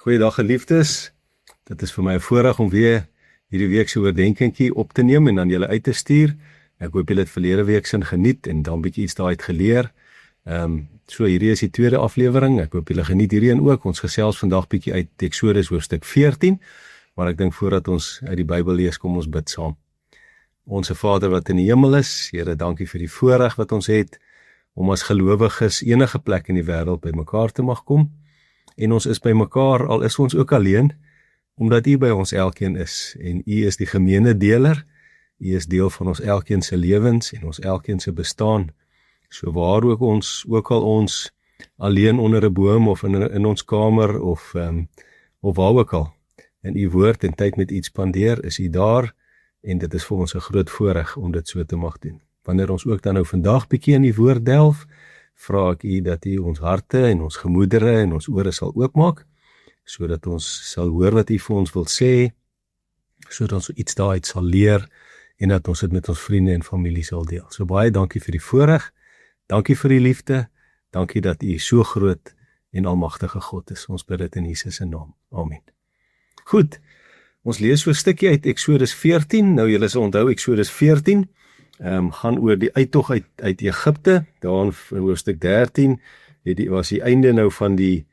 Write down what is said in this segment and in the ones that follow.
Goeiedag geliefdes, dit is vir my 'n voorreg om weer hierdie week se oordeenkingie op te neem en aan julle uit te stuur. Ek hoop julle het verlede week sin geniet en dan bietjie iets daaruit geleer. So hierdie is die tweede aflewering, ek hoop julle geniet hierdie en ook. Ons gesels vandag bietjie uit Eksodus hoofstuk 14, maar ek dink voordat ons uit die Bybel lees, kom ons bid saam. Onse Vader wat in die hemel is, Here, dankie vir die voorreg wat ons het om as gelowiges enige plek in die wêreld by mekaar te mag kom. En ons is by mekaar, al is ons ook alleen, omdat U by ons elkeen is, en U is die gemeene deler, U is deel van ons elkeen se lewens en ons elkeen se bestaan, so waar ook al ons alleen onder 'n boom of in ons kamer of waar ook al, in U woord en tyd met iets spandeer, is U daar, en dit is vir ons 'n groot voorreg om dit so te mag doen. Wanneer ons ook dan nou vandag bietjie in die woord delf, vra ek U dat U ons harte en ons gemoedere en ons ore sal oopmaak, sodat ons sal hoor wat U vir ons wil sê, sodat ons iets daaruit sal leer, en dat ons dit met ons vriende en familie sal deel. So baie dankie vir die voorreg, dankie vir die liefde, dankie dat U so groot en almagtige God is. Ons bid dit in Jesus se naam. Amen. Goed, ons lees so 'n stukkie uit Eksodus 14, nou julle sal onthou Eksodus 14, gaan oor die uittog uit Egipte, daar in hoofstuk 13, was die einde nou van die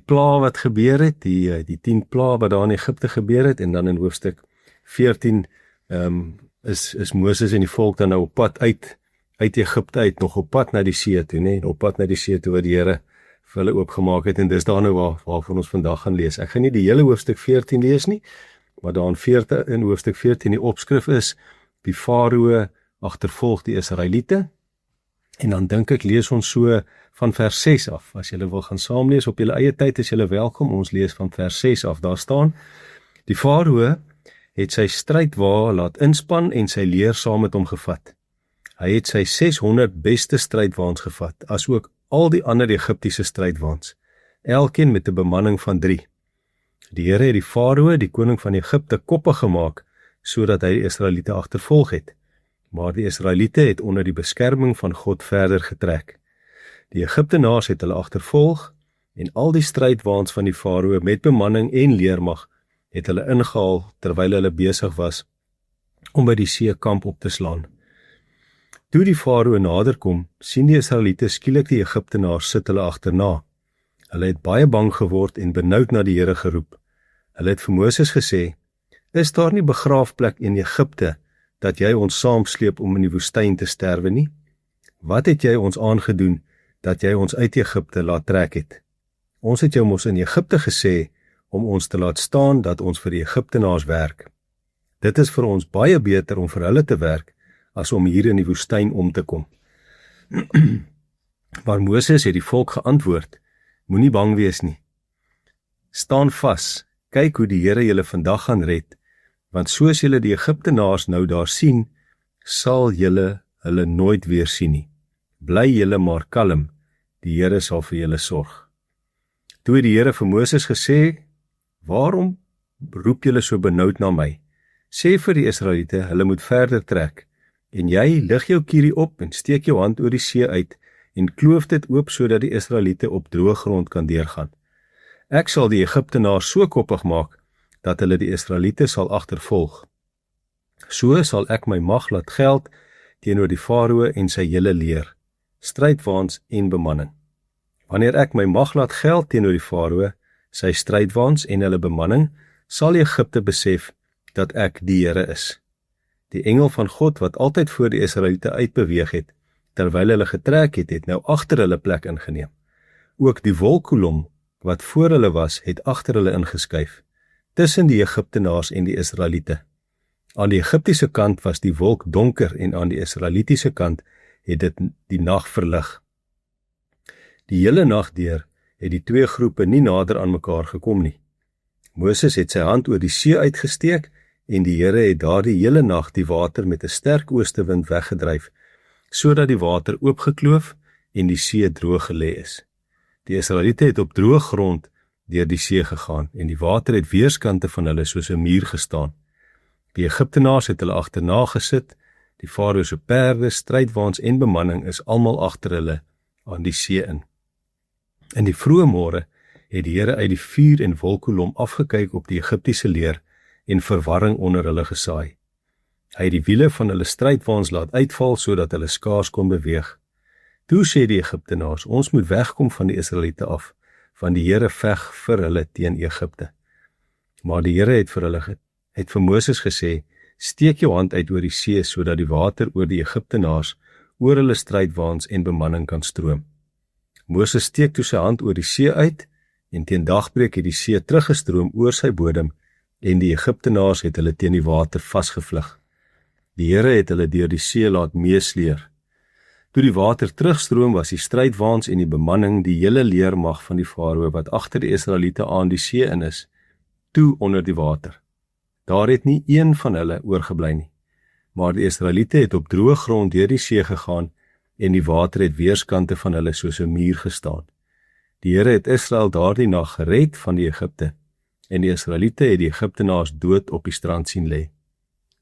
pla wat gebeur het, die 10 pla wat daar in Egipte gebeur het, en dan in hoofstuk 14 is Moses en die volk dan nou op pad uit Egipte uit, nog op pad na die see toe, en op pad na die see toe wat die Here vir hulle oopgemaak het, en dis daar nou waarvan ons vandag gaan lees. Ek gaan nie die hele hoofstuk 14 lees nie, maar daar in hoofstuk 14 die opskrif is, die Farao agtervolg die Israeliete, en dan dink ek lees ons so van vers 6 af. As julle wil gaan saamlees op julle eie tyd, is julle welkom. Ons lees van vers 6 af. Daar staan: Die Farao het sy strydwa laat inspan en sy leer saam met hom gevat. Hy het sy 600 beste strydwaans gevat, as ook al die ander Egiptiese strydwaans, elkeen met 'n bemanning van 3. Die Here het die Farao, die koning van Egipte, koppe gemaak, sodat hy die Israeliete agtervolg het. Maar die Israeliete het onder die beskerming van God verder getrek. Die Egiptenaars het hulle agtervolg, en al die strydwaans van die Farao met bemanning en leermag het hulle ingehaal terwyl hulle besig was om by die see kamp op te slaan. Toe die Farao naderkom, sien die Israeliete skielik die Egiptenaars sit hulle agterna. Hulle het baie bang geword en benoud na die Here geroep. Hulle het vir Moses gesê: Is daar nie begraafplek in Egipte dat jy ons saamsleep om in die woestyn te sterwe nie? Wat het jy ons aangedoen dat jy ons uit Egipte laat trek het? Ons het jou mos in Egipte gesê om ons te laat staan dat ons vir die Egiptenaars werk. Dit is vir ons baie beter om vir hulle te werk as om hier in die woestyn om te kom. Maar Moses het die volk geantwoord: Moenie bang wees nie. Staan vas, kyk hoe die Here julle vandag gaan red, want soos julle die Egiptenaars nou daar sien, sal julle hulle nooit weer sien nie. Bly julle maar kalm, die Here sal vir julle sorg. Toe het die Here vir Moses gesê: Waarom roep julle so benoud na my? Sê vir die Israeliete, hulle moet verder trek, en jy lig jou kierie op en steek jou hand oor die see uit en kloof dit oop sodat die Israeliete op droë grond kan deurgaan. Ek sal die Egiptenaars so koppig maak dat hulle die Israeliete sal agtervolg. So sal ek my mag laat geld teenoor die Farao en sy hele leer, strydwaans en bemanning. Wanneer ek my mag laat geld teenoor die Farao, sy strydwaans en hulle bemanning, sal Egipte besef dat ek die Here is. Die engel van God wat altyd voor die Israeliete uitbeweeg het, terwyl hulle getrek het, het nou agter hulle plek ingeneem. Ook die wolkkolom wat voor hulle was, het agter hulle ingeskuif, tussen die Egiptenaars en die Israeliete. Aan die Egiptiese kant was die wolk donker en aan die Israelitiese kant het dit die nag verlig. Die hele nag deur het die twee groepe nie nader aan mekaar gekom nie. Moses het sy hand oor die see uitgesteek en die Here het daardie hele nag die water met 'n sterk oostewind weggedryf, sodat die water oopgekloof en die see droog gelê is. Die Israeliete het op droë grond deur die see gegaan en die water het weerskante van hulle soos 'n muur gestaan. Die Egiptenaars het hulle agterna gesit, die Farao se perde, strydwaans en bemanning is almal agter hulle aan die see in. In die vroeë môre het die Here uit die vuur en wolkkolom afgekyk op die Egiptiese leer en verwarring onder hulle gesaai. Hy het die wiele van hulle strydwaans laat uitval, sodat hulle skaars kon beweeg. Toe sê die Egiptenaars, ons moet wegkom van die Israeliete af, want die Here veg vir hulle teen Egipte. Maar die Here het vir Moses gesê, steek jou hand uit oor die see, sodat die water oor die Egiptenaars, oor hulle strydwaans en bemanning kan stroom. Moses steek toe sy hand oor die see uit, en teen dagbreek het die see teruggestroom oor sy bodem, en die Egiptenaars het hulle teen die water vasgevlug. Die Here het hulle deur die see laat meesleer. Toe die water terugstroom, was die strydwaans en die bemanning, die hele leermag van die farao wat agter die Israeliete aan die see in is, toe onder die water. Daar het nie een van hulle oorgebly nie. Maar die Israeliete het op droë grond deur die see gegaan, en die water het weerskante van hulle soos 'n muur gestaan. Die Here het Israel daardie nag gered van die Egipte, en die Israeliete het die Egiptenaars dood op die strand sien lê.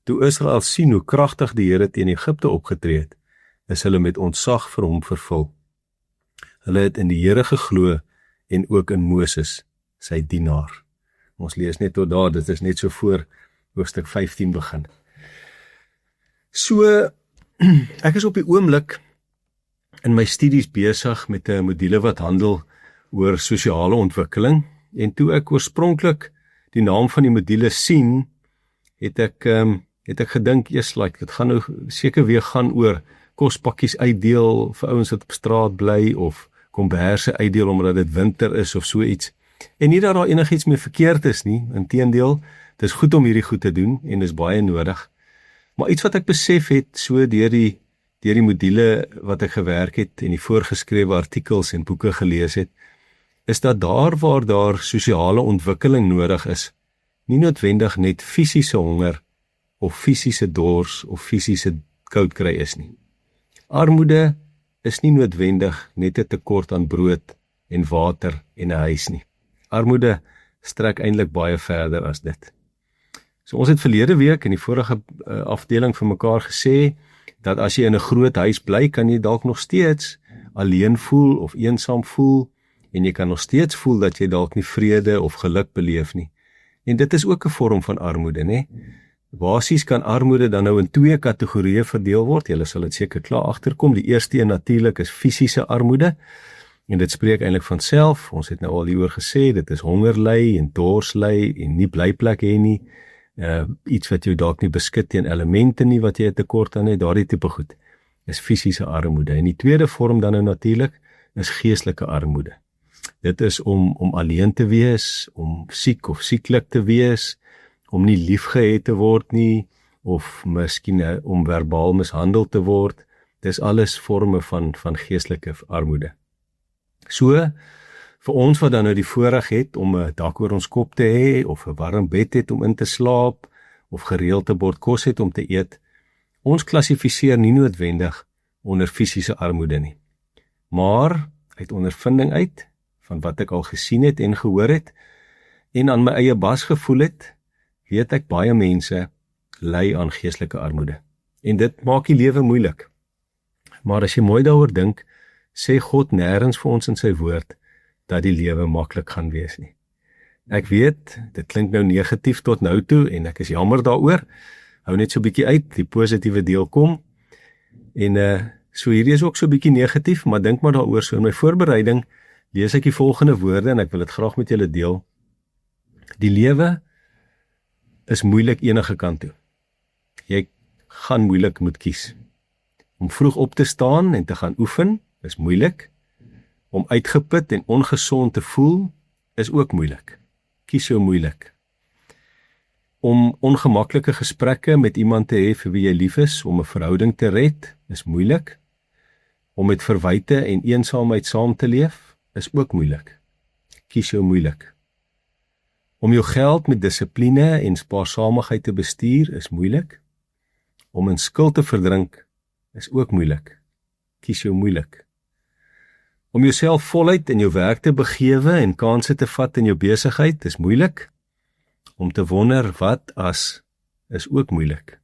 Toe Israel sien hoe kragtig die Here teen Egipte opgetree het, is hulle met ontzag vir hom vervul. Hulle het in die Here geglo en ook in Moses, sy dienaar. Ons lees net tot daar, dit is net so voor hoofstuk 15 begin. So, ek is op die oomblik in my studies besig met 'n module wat handel oor sosiale ontwikkeling, en toe ek oorspronklik die naam van die module sien, het ek gedink, dit gaan nou seker weer gaan oor kospakkies uitdeel vir ouens wat op straat bly, of komberse uitdeel omdat dit winter is of so iets. En nie dat daar enigiets mee verkeerd is nie, inteendeel, dit is goed om hierdie goed te doen, en is baie nodig. Maar iets wat ek besef het, so deur die module wat ek gewerk het, en die voorgeskrewe artikels en boeke gelees het, is dat daar waar daar sosiale ontwikkeling nodig is, nie noodwendig net fisiese honger, of fisiese dors, of fisiese koudkry is nie. Armoede is nie noodwendig net 'n tekort aan brood en water en 'n huis nie. Armoede strek eintlik baie verder as dit. So ons het verlede week in die vorige afdeling vir mekaar gesê, dat as jy in 'n groot huis bly, kan jy dalk nog steeds alleen voel of eensaam voel, en jy kan nog steeds voel dat jy dalk nie vrede of geluk beleef nie. En dit is ook 'n vorm van armoede, né? Basies kan armoede dan nou in 2 kategorieë verdeel word. Julle sal dit seker klaar agterkom. Die eerste een natuurlik is fisiese armoede, en dit spreek eintlik van self. Ons het nou al hieroor gesê, dit is honger ly en dors ly en nie blyplek hê nie. Iets wat jou dalk nie beskik teen elemente nie wat jy 'n tekort aan het, daardie tipe goed is fisiese armoede. En die tweede vorm dan nou natuurlik is geestelike armoede. Dit is om alleen te wees, om siek of sieklik te wees, om nie liefgehet te word nie, of miskien om verbaal mishandel te word. Dis alles vorme van geestelike armoede. So, vir ons wat dan nou die voorreg het om 'n dak oor ons kop te hê, of 'n warm bed het om in te slaap, of gereeld 'n bord kos het om te eet, ons klassifiseer nie noodwendig onder fisiese armoede nie. Maar, uit ondervinding uit, van wat ek al gesien het en gehoor het, en aan my eie bas gevoel het, weet ek baie mense ly aan geestelike armoede. En dit maak die lewe moeilik. Maar as jy mooi daaroor dink, sê God nêrens vir ons in sy woord, dat die lewe maklik gaan wees nie. Ek weet, dit klink nou negatief tot nou toe, en ek is jammer daaroor. Hou net so 'n bietjie uit, die positiewe deel kom. En so hierdie is ook so 'n bietjie negatief, maar dink maar daaroor. So in my voorbereiding lees ek die volgende woorde, en ek wil dit graag met julle deel. Die lewe is moeilik enige kant toe. Jy gaan moeilik moet kies. Om vroeg op te staan en te gaan oefen, is moeilik. Om uitgeput en ongesond te voel, is ook moeilik. Kies jou moeilik. Om ongemaklike gesprekke met iemand te hê vir wie jy lief is, om 'n verhouding te red, is moeilik. Om met verwyte en eensaamheid saam te leef, is ook moeilik. Kies jou moeilik. Om jou geld met dissipline en spaarsamigheid te bestuur, is moeilik. Om in skuld te verdrink, is ook moeilik. Kies jou moeilik. Om jouself voluit in jou werk te begewe en kansse te vat in jou besigheid, is moeilik. Om te wonder wat as, is ook moeilik.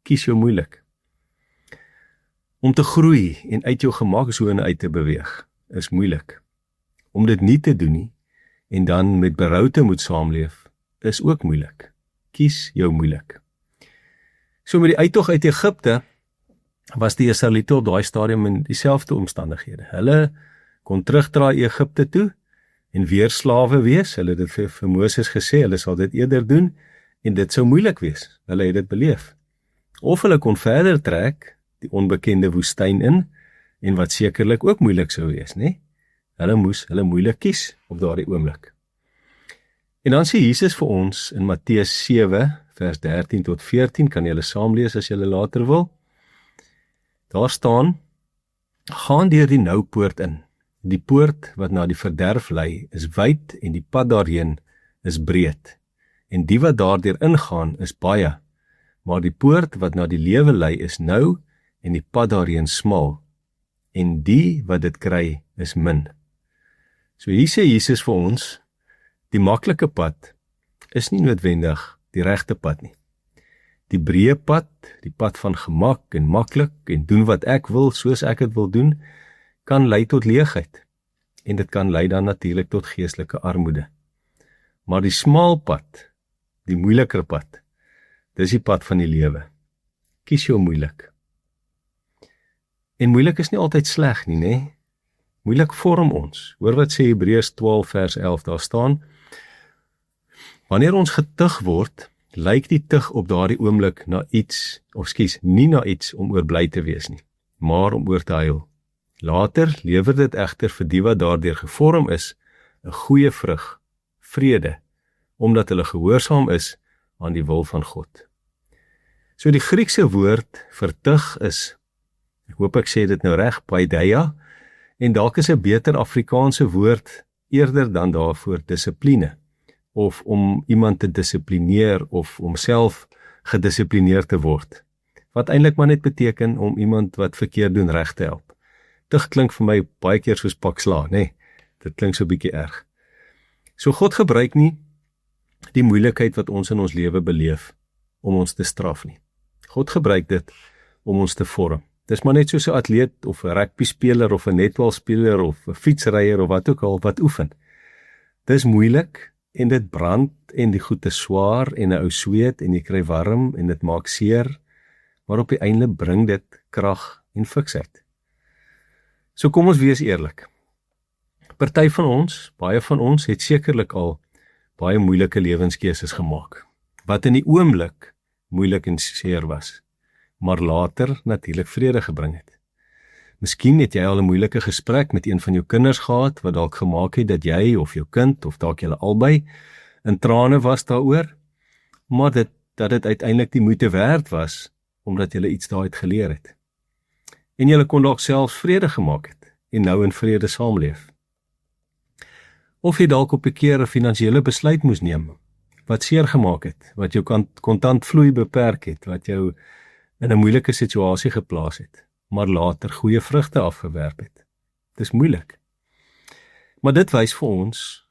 Kies jou moeilik. Om te groei en uit jou gemaksone uit te beweeg, is moeilik. Om dit nie te doen nie en dan met berou te moet saamleef, is ook moeilik. Kies jou moeilik. So met die uittog uit Egipte, was die Israeliete op daai stadium in dieselfde omstandighede. Hulle kon terugdraai Egipte toe, en weer slawe wees. Hulle het dit vir Moses gesê, hulle sal dit eerder doen, en dit sou moeilik wees. Hulle het dit beleef. Of hulle kon verder trek, die onbekende woestyn in, en wat sekerlik ook moeilik sou wees, né? Hulle moes hulle moeilik kies op daardie oomblik. En dan sê Jesus vir ons in Matteus 7, vers 13 tot 14, kan julle saamlees as julle later wil. Daar staan, gaan deur die nou poort in. Die poort wat na die verderf lei, is wyd en die pad daarheen is breed. En die wat daardeur ingaan is baie, maar die poort wat na die lewe lei is nou en die pad daarheen smal. En die wat dit kry is min. So hier sê Jesus vir ons, die maklike pad is nie noodwendig die regte pad nie. Die breë pad, die pad van gemak en maklik en doen wat ek wil, soos ek het wil doen, kan lei tot leegheid. En dit kan lei dan natuurlik tot geestelike armoede. Maar die smal pad, die moeiliker pad, dis die pad van die lewe. Kies jou moeilik. En moeilik is nie altyd sleg nie, né? Moeilik vorm ons. Hoor wat sê Hebreërs 12 vers 11, daar staan, wanneer ons getug word, lyk die tug op daardie oomblik na iets, nie na iets om oor bly te wees nie, maar om oor te huil. Later lewer dit egter vir die wat daardeur gevorm is, 'n goeie vrug, vrede, omdat hulle gehoorsaam is aan die wil van God. So die Griekse woord vir tug is, ek hoop ek sê dit nou reg, paideia, en dalk is 'n beter Afrikaanse woord eerder dan daarvoor dissipline, of om iemand te dissiplineer of om self gedissiplineer te word, wat eintlik maar net beteken om iemand wat verkeerd doen reg te help. Tug klink vir my baie keer soos pak sla, né? Dit klink so bietjie erg. So God gebruik nie die moeilikheid wat ons in ons lewe beleef om ons te straf nie. God gebruik dit om ons te vorm. Dis maar net soos 'n atleet of 'n rugbyspeler of 'n netbalspeler of 'n fietsryer of wat ook al wat oefen. Dis moeilik en dit brand en die goed is swaar en 'n ou sweet en jy kry warm en dit maak seer, maar op die einde bring dit krag en fiksheid. So kom ons wees eerlik. Party van ons, baie van ons, het sekerlik al baie moeilike lewenskeuses gemaak, wat in die oomblik moeilik en seer was, maar later natuurlik vrede gebring het. Miskien het jy al 'n moeilike gesprek met een van jou kinders gehad, wat dalk gemaak het dat jy of jou kind, of dalk julle albei, in trane was daaroor, maar dat dit uiteindelik die moeite werd was, omdat julle iets daaruit geleer het. En julle kon dalk selfs vrede gemaak het, en nou in vrede saamleef. Of jy dalk op 'n keer 'n finansiële besluit moes neem, wat seer gemaak het, wat jou kontantvloei beperk het, wat jou in 'n moeilike situasie geplaas het, maar later goeie vrugte afgewerp het. Dis moeilik. Maar dit wys vir ons,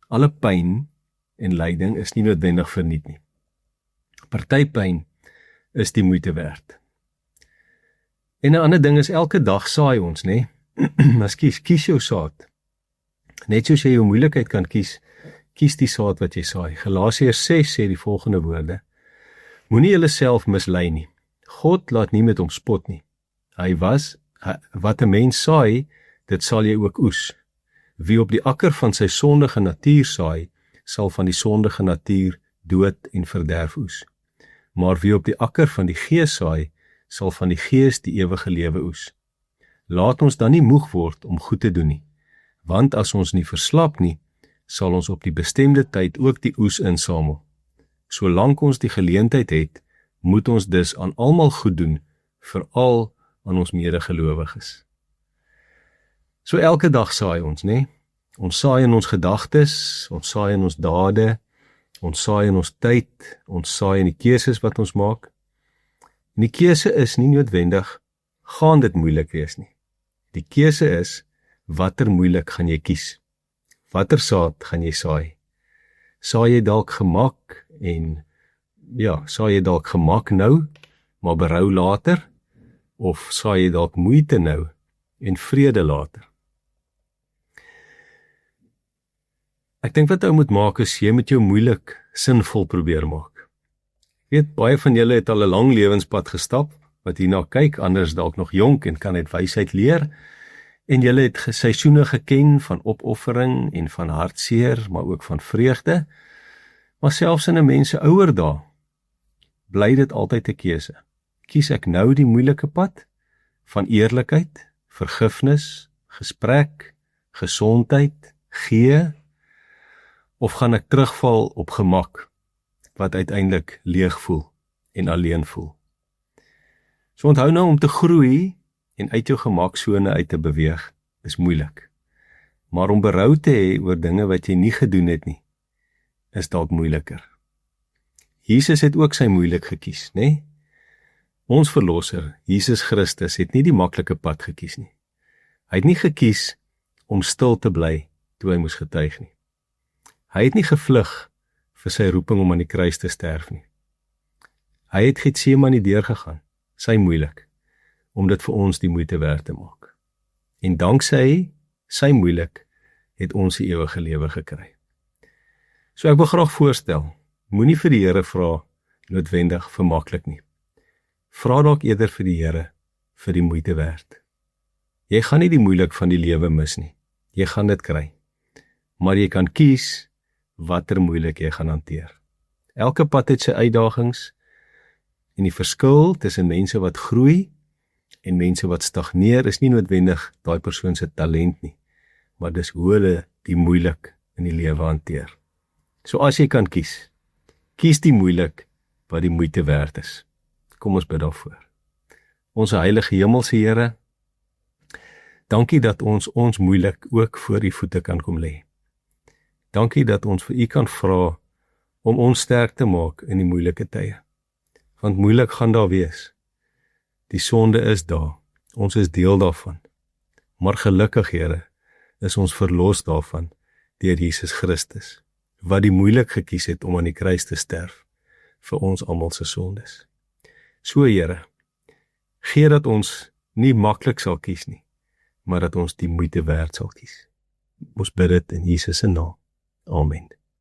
alle pyn en lyding is nie noodwendig verniet nie. Party pyn is die moeite werd. En 'n ander ding is, elke dag saai ons, né? Kies jou saad. Net soos jy jou moeilikheid kan kies die saad wat jy saai. Galasiërs 6 sê die volgende woorde: moenie julleself mislei nie. God laat nie met hom spot nie. Wat 'n mens saai, dit sal jy ook oes. Wie op die akker van sy sondige natuur saai, sal van die sondige natuur dood en verderf oes. Maar wie op die akker van die Gees saai, sal van die Gees die ewige lewe oes. Laat ons dan nie moeg word om goed te doen nie, want as ons nie verslap nie, sal ons op die bestemde tyd ook die oes insamel. Solank ons die geleentheid het, moet ons dus aan almal goed doen, veral aan ons medegelowiges. So elke dag saai ons, né? Ons saai in ons gedagtes, ons saai in ons dade, ons saai in ons tyd, ons saai in die keuses wat ons maak. En die keuse is nie noodwendig, gaan dit moeilik wees nie. Die keuse is, watter moeilik gaan jy kies? Watter saad gaan jy saai? Saai jy dalk gemak saai jy dalk gemak nou, maar berou later? Of saai jy dalk moeite nou en vrede later? Ek dink wat ou moet maak is, jy moet jou moeilik sinvol probeer maak. Ek weet, baie van julle het al 'n lang lewenspad gestap, wat hierna kyk, anders dalk nog jonk en kan uit wysheid leer, en julle het seisoene geken van opoffering en van hartseer, maar ook van vreugde, maar selfs in 'n mens se ouer dae, bly dit altyd 'n keuse. Kies ek nou die moeilike pad van eerlikheid, vergifnis, gesprek, gesondheid, gee, of gaan ek terugval op gemak, wat uiteindelik leeg voel en alleen voel? So onthou nou, om te groei en uit jou gemaksone uit te beweeg, is moeilik. Maar om berou te hê oor dinge wat jy nie gedoen het nie, is dalk moeiliker. Jesus het ook sy moeilik gekies, né? Ons verlosser, Jesus Christus, het nie die maklike pad gekies nie. Hy het nie gekies om stil te bly toe hy moes getuig nie. Hy het nie gevlug vir sy roeping om aan die kruis te sterf nie. Hy het Getsemane deurgegaan, sy moeilik, om dit vir ons die moeite werd te maak. En danksy sy moeilik, het ons die ewige lewe gekry. So ek wil graag voorstel, moenie vir die Here vra noodwendig vir maklik nie. Vra dalk eerder vir die Here vir die moeite werd. Jy gaan nie die moeilik van die lewe mis nie. Jy gaan dit kry. Maar jy kan kies watter moeilik jy gaan hanteer. Elke pad het sy uitdagings, en die verskil tussen mense wat groei en mense wat stagneer is nie noodwendig daai persoon se talent nie, maar dis hoe hulle die moeilik in die lewe hanteer. So as jy kan kies, kies die moeilik wat die moeite werd is. Kom ons bid daarvoor. Ons heilige hemelse Here, dankie dat ons moeilik ook voor U voete kan kom lê. Dankie dat ons vir U kan vra om ons sterk te maak in die moeilike tye. Want moeilik gaan daar wees. Die sonde is daar, ons is deel daarvan. Maar gelukkig, Here, is ons verlos daarvan deur Jesus Christus, wat die moeilik gekies het om aan die kruis te sterf vir ons almal se sondes. So, Here, gee dat ons nie maklik sal kies nie, maar dat ons die moeite werd sal kies. Ons bid dit in Jesus se naam. Amen.